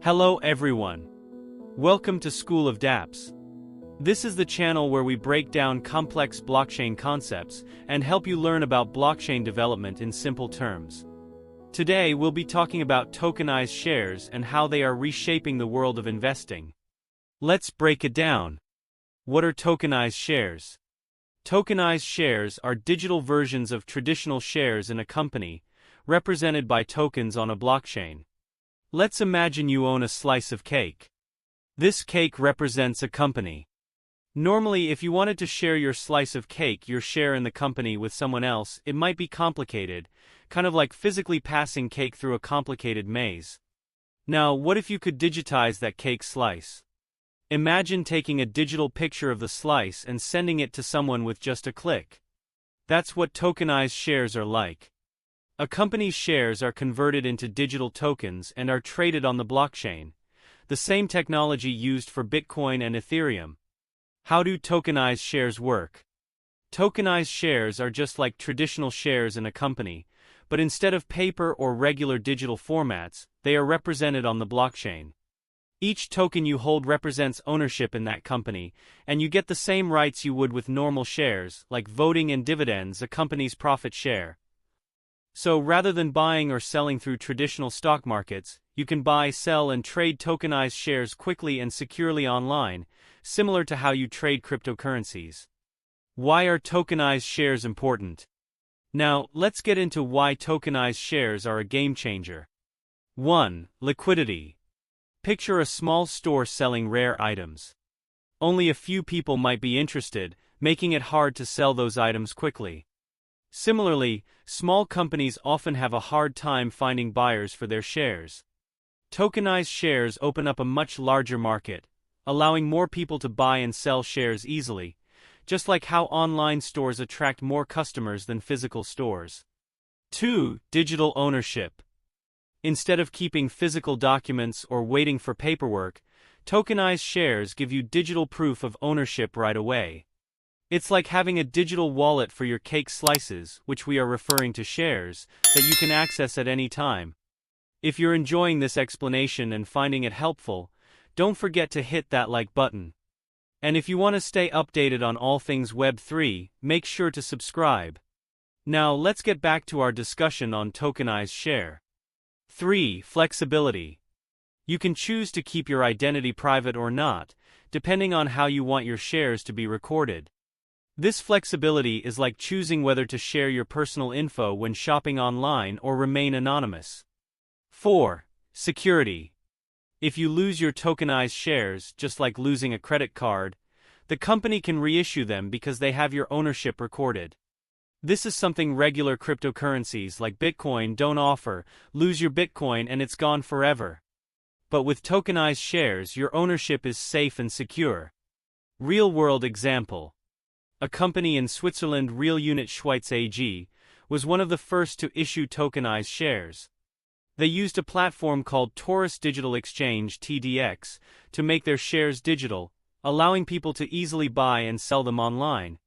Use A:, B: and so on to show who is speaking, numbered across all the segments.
A: Hello everyone. Welcome to School of Dapps. This is the channel where we break down complex blockchain concepts and help you learn about blockchain development in simple terms. Today we'll be talking about tokenized shares and how they are reshaping the world of investing. Let's break it down. What are tokenized shares? Tokenized shares are digital versions of traditional shares in a company, represented by tokens on a blockchain. Let's imagine you own a slice of cake. This cake represents a company. Normally, if you wanted to share your slice of cake, your share in the company, with someone else, it might be complicated, kind of like physically passing cake through a complicated maze. Now, what if you could digitize that cake slice? Imagine taking a digital picture of the slice and sending it to someone with just a click. That's what tokenized shares are like. A company's shares are converted into digital tokens and are traded on the blockchain, the same technology used for Bitcoin and Ethereum. How do tokenized shares work? Tokenized shares are just like traditional shares in a company, but instead of paper or regular digital formats, they are represented on the blockchain. Each token you hold represents ownership in that company, and you get the same rights you would with normal shares, like voting and dividends, a company's profit share. So rather than buying or selling through traditional stock markets, you can buy, sell, and trade tokenized shares quickly and securely online, similar to how you trade cryptocurrencies. Why are tokenized shares important? Now, let's get into why tokenized shares are a game changer. 1. Liquidity. Picture a small store selling rare items. Only a few people might be interested, making it hard to sell those items quickly. Similarly, small companies often have a hard time finding buyers for their shares. Tokenized shares open up a much larger market, allowing more people to buy and sell shares easily, just like how online stores attract more customers than physical stores. 2. Digital ownership. Instead of keeping physical documents or waiting for paperwork, tokenized shares give you digital proof of ownership right away. It's like having a digital wallet for your cake slices, which we are referring to shares, that you can access at any time. If you're enjoying this explanation and finding it helpful, don't forget to hit that like button. And if you want to stay updated on all things Web3, make sure to subscribe. Now let's get back to our discussion on tokenized share. 3. Flexibility. You can choose to keep your identity private or not, depending on how you want your shares to be recorded. This flexibility is like choosing whether to share your personal info when shopping online or remain anonymous. 4. Security. If you lose your tokenized shares, just like losing a credit card, the company can reissue them because they have your ownership recorded. This is something regular cryptocurrencies like Bitcoin don't offer. Lose your Bitcoin and it's gone forever. But with tokenized shares, your ownership is safe and secure. Real-world example. A company in Switzerland, Real Unit Schweiz AG, was one of the first to issue tokenized shares. They used a platform called Taurus Digital Exchange (TDX) to make their shares digital, allowing people to easily buy and sell them online.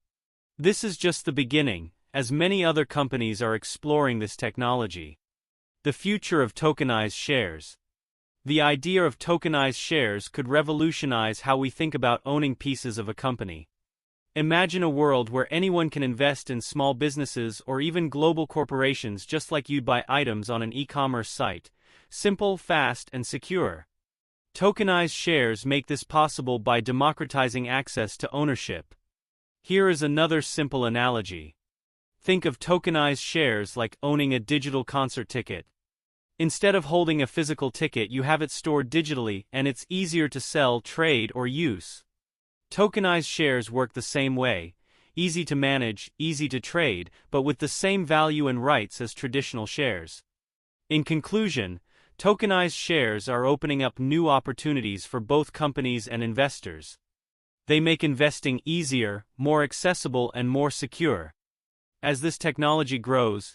A: This is just the beginning, as many other companies are exploring this technology. The future of tokenized shares. The idea of tokenized shares could revolutionize how we think about owning pieces of a company. Imagine a world where anyone can invest in small businesses or even global corporations just like you'd buy items on an e-commerce site. Simple, fast, and secure. Tokenized shares make this possible by democratizing access to ownership. Here is another simple analogy. Think of tokenized shares like owning a digital concert ticket. Instead of holding a physical ticket, you have it stored digitally, and it's easier to sell, trade, or use. Tokenized shares work the same way, easy to manage, easy to trade, but with the same value and rights as traditional shares. In conclusion, tokenized shares are opening up new opportunities for both companies and investors. They make investing easier, more accessible, and more secure. As this technology grows,